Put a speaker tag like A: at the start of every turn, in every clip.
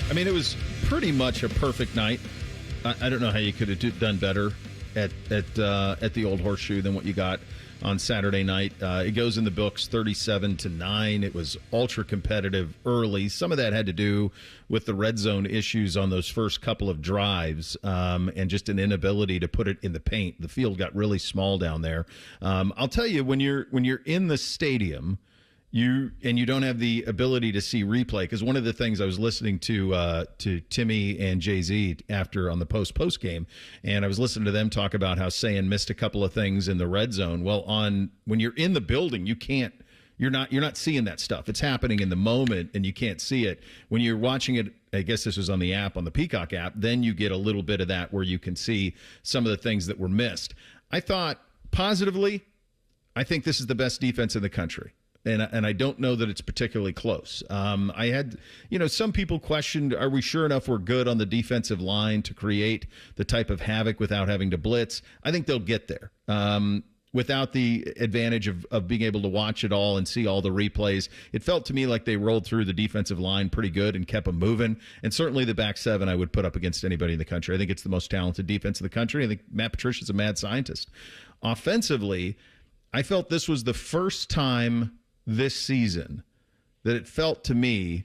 A: I mean, it was pretty much a perfect night. I don't know how you could have done better at the old Horseshoe than what you got on Saturday night. It goes in the books 37-9. It was ultra competitive early. Some of that had to do with the red zone issues on those first couple of drives, and just an inability to put it in the paint. The field got really small down there. I'll tell you, when you're in the stadium, you don't have the ability to see replay, because one of the things I was listening to Timmy and Jay-Z after on the post game, and I was listening to them talk about how Sayin missed a couple of things in the red zone. Well, when you're in the building, you're not seeing that stuff. It's happening in the moment, and you can't see it. When you're watching it, I guess this was on the app, on the Peacock app, then you get a little bit of that where you can see some of the things that were missed. I thought positively, I think this is the best defense in the country. And I don't know that it's particularly close. I had, some people questioned, are we sure enough we're good on the defensive line to create the type of havoc without having to blitz? I think they'll get there. Without the advantage of being able to watch it all and see all the replays, it felt to me like they rolled through the defensive line pretty good and kept them moving. And certainly the back seven I would put up against anybody in the country. I think it's the most talented defense in the country. I think Matt Patricia's a mad scientist. Offensively, I felt this was the first time this season that it felt to me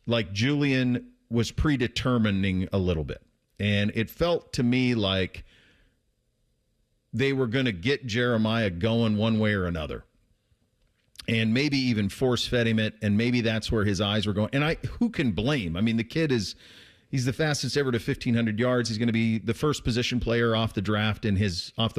A: like Julian was predetermining a little bit. And it felt to me like they were going to get Jeremiah going one way or another, and maybe even force-fed him it, and maybe that's where his eyes were going. And who can blame? I mean, the kid he's the fastest ever to 1,500 yards. He's going to be the first position player off the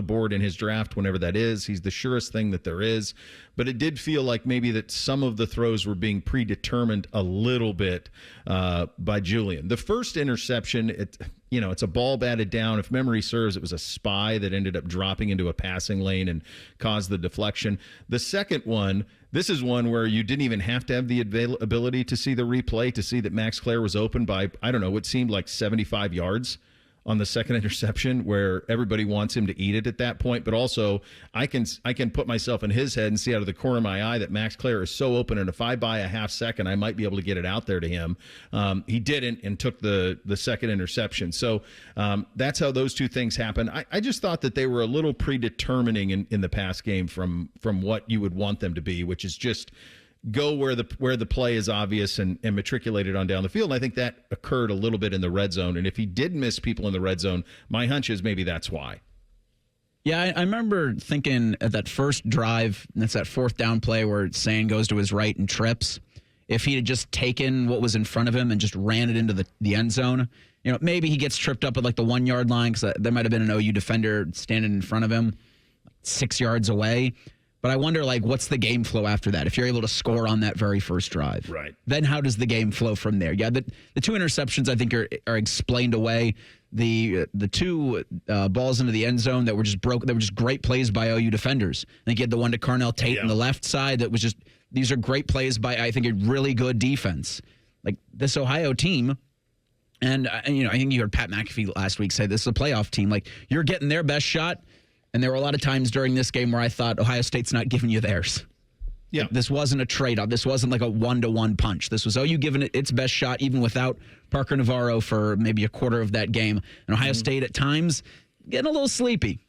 A: board in his draft, whenever that is. He's the surest thing that there is. But it did feel like maybe that some of the throws were being predetermined a little bit by Julian. The first interception, it's a ball batted down. If memory serves, it was a spy that ended up dropping into a passing lane and caused the deflection. The second one, this is one where you didn't even have to have the ability to see the replay to see that Max Clare was open by, I don't know, what seemed like 75 yards on the second interception, where everybody wants him to eat it at that point. But also, I can put myself in his head and see out of the corner of my eye that Max Clare is so open, and if I buy a half second, I might be able to get it out there to him. He didn't, and took the second interception. So that's how those two things happen. I just thought that they were a little predetermining in the pass game from what you would want them to be, which is just go where the play is obvious and matriculate it on down the field. And I think that occurred a little bit in the red zone. And if he did miss people in the red zone, my hunch is maybe that's why.
B: Yeah, I remember thinking at that first drive, that's that fourth down play where Sayin goes to his right and trips. If he had just taken what was in front of him and just ran it into the end zone, maybe he gets tripped up at like the 1 yard line, because there might have been an OU defender standing in front of him 6 yards away. But I wonder, what's the game flow after that? If you're able to score on that very first drive,
A: right? Then
B: how does the game flow from there? Yeah, the two interceptions I think are explained away. The two balls into the end zone that were just broke. They were just great plays by OU defenders. I think you had the one to Carnell Tate on the left side that was just, these are great plays by, I think, a really good defense. Like this Ohio team. And I think you heard Pat McAfee last week say this is a playoff team. Like, you're getting their best shot. And there were a lot of times during this game where I thought Ohio State's not giving you theirs. Yeah. This wasn't a trade-off. This wasn't like a one-to-one punch. This was OU giving it its best shot, even without Parker Navarro for maybe a quarter of that game. And Ohio State at times getting a little sleepy.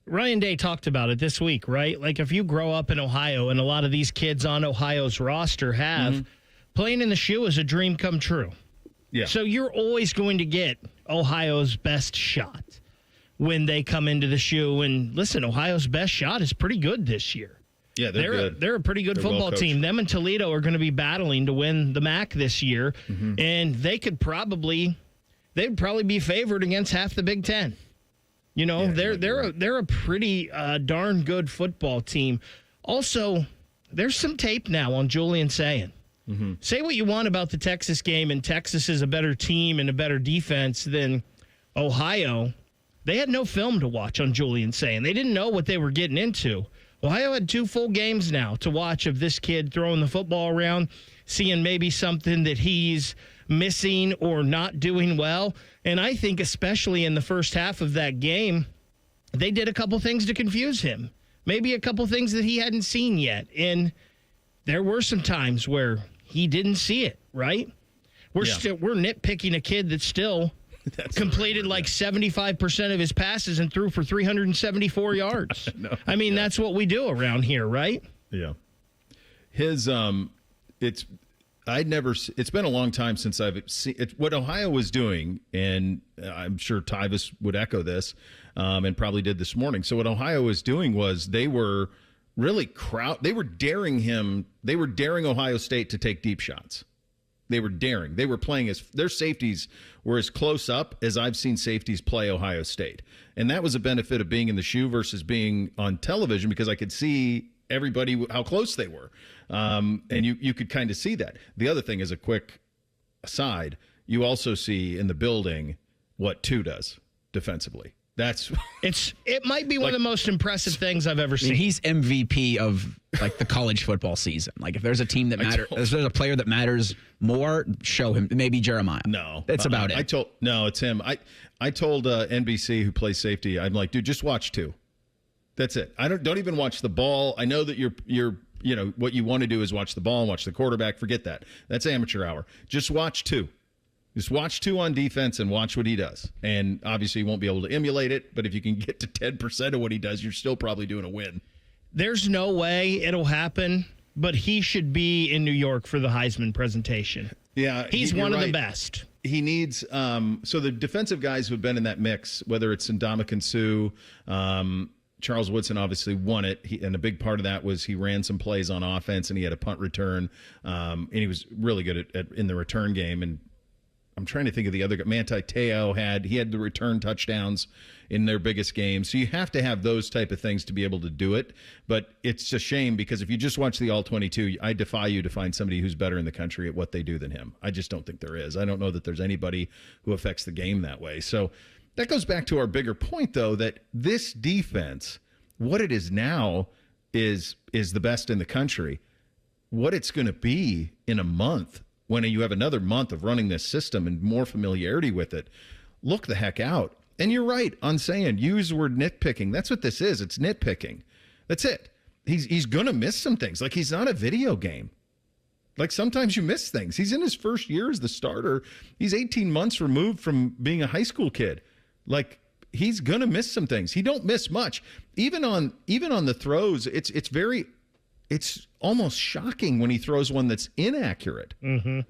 C: Ryan Day talked about it this week, right? Like, if you grow up in Ohio, and a lot of these kids on Ohio's roster have, playing in the shoe is a dream come true. Yeah. So you're always going to get Ohio's best shot when they come into the shoe. And listen, Ohio's best shot is pretty good this year. Yeah, they're good. They're a pretty good football team. Them and Toledo are going to be battling to win the MAC this year, and they'd probably be favored against half the Big Ten. They're a pretty darn good football team. Also, there's some tape now on Julian Sayin. Say what you want about the Texas game, and Texas is a better team and a better defense than Ohio. They had no film to watch on Julian Sayin. They didn't know what they were getting into. Ohio had 2 full games now to watch of this kid throwing the football around, seeing maybe something that he's missing or not doing well. And I think especially in the first half of that game, they did a couple things to confuse him. Maybe a couple things that he hadn't seen yet. And there were some times where he didn't see it, right? We're nitpicking a kid that's still completed like 75% of his passes and threw for 374 yards. I mean, that's what we do around here, right?
A: Yeah. His it's been a long time since I've seen it, what Ohio was doing, and I'm sure Tyvus would echo this, and probably did this morning. So what Ohio was doing was they were really they were daring Ohio State to take deep shots. They were daring. They were playing their safeties were as close up as I've seen safeties play Ohio State. And that was a benefit of being in the shoe versus being on television, because I could see everybody, how close they were. And you could kind of see that. The other thing, is a quick aside, you also see in the building what 2 does defensively. It might be one of the most impressive things I've ever seen.
B: I mean, he's MVP of like the college football season. Like, if there's a team that matters, if there's a player that matters more, show him. Maybe Jeremiah.
A: No,
B: that's about it.
A: It's him. I told NBC, who plays safety, I'm like, dude, just watch 2. That's it. I don't even watch the ball. I know that you're what you want to do is watch the ball and watch the quarterback. Forget that. That's amateur hour. Just watch 2. Just watch 2 on defense and watch what he does. And obviously you won't be able to emulate it, but if you can get to 10% of what he does, you're still probably doing a win.
C: There's no way it'll happen, but he should be in New York for the Heisman presentation.
A: Yeah,
C: he's one of the best.
A: He needs so the defensive guys who have been in that mix, whether it's Ndamukong Suh, Charles Woodson obviously won it, and a big part of that was he ran some plays on offense, and he had a punt return, and he was really good in the return game. And I'm trying to think of the other guy. Manti Te'o had the return touchdowns in their biggest game. So you have to have those type of things to be able to do it. But it's a shame, because if you just watch the All-22, I defy you to find somebody who's better in the country at what they do than him. I just don't think there is. I don't know that there's anybody who affects the game that way. So that goes back to our bigger point, though, that this defense, what it is now, is the best in the country. What it's going to be in a month, when you have another month of running this system and more familiarity with it, look the heck out. And you're right on saying, use the word nitpicking. That's what this is. It's nitpicking. That's it. He's going to miss some things. Like, he's not a video game. Like, sometimes you miss things. He's in his first year as the starter. He's 18 months removed from being a high school kid. Like, he's going to miss some things. He don't miss much. Even on the throws, it's almost shocking when he throws one that's inaccurate.
C: Mm-hmm.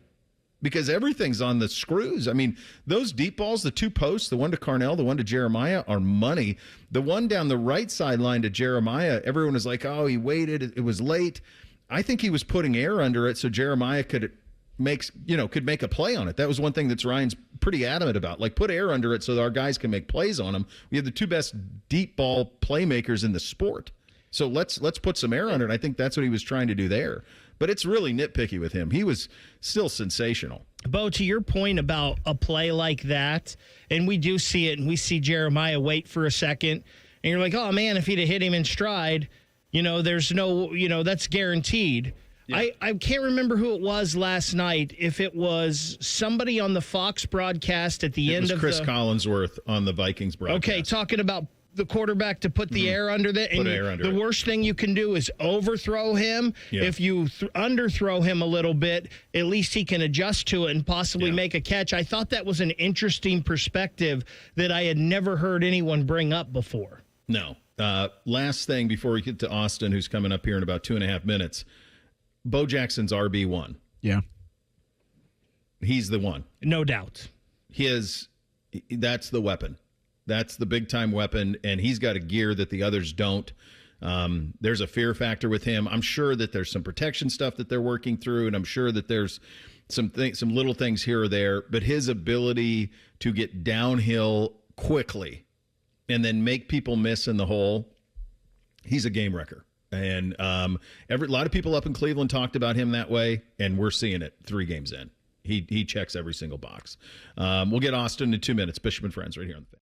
A: Because everything's on the screws. I mean, those deep balls, the 2 posts, the one to Carnell, the one to Jeremiah, are money. The one down the right sideline to Jeremiah, everyone was like, oh, he waited, it was late. I think he was putting air under it so Jeremiah could make a play on it. That was one thing that Ryan's pretty adamant about. Like, put air under it so that our guys can make plays on them. We have the 2 best deep ball playmakers in the sport. So let's put some air under it. I think that's what he was trying to do there. But it's really nitpicky with him. He was still sensational.
C: Bo, to your point about a play like that, and we do see it, and we see Jeremiah wait for a second, and you're like, oh, man, if he'd have hit him in stride, there's no, that's guaranteed. Yeah. I can't remember who it was last night, if it was somebody on the Fox broadcast at the end of
A: Chris Collinsworth on the Vikings broadcast.
C: Okay, talking about the quarterback to put the air under that. And the worst thing you can do is overthrow him. Yeah. If you underthrow him a little bit, at least he can adjust to it and possibly make a catch. I thought that was an interesting perspective that I had never heard anyone bring up before.
A: No. Last thing before we get to Austin, who's coming up here in about 2.5 minutes. Bo Jackson's RB1.
B: Yeah.
A: He's the one.
C: No doubt.
A: That's the weapon. That's the big-time weapon, and he's got a gear that the others don't. There's a fear factor with him. I'm sure that there's some protection stuff that they're working through, and I'm sure that there's some little things here or there. But his ability to get downhill quickly and then make people miss in the hole, he's a game wrecker. And a lot of people up in Cleveland talked about him that way, and we're seeing it 3 games in. He checks every single box. We'll get Austin in 2 minutes. Bishop and Friends right here on the Fan.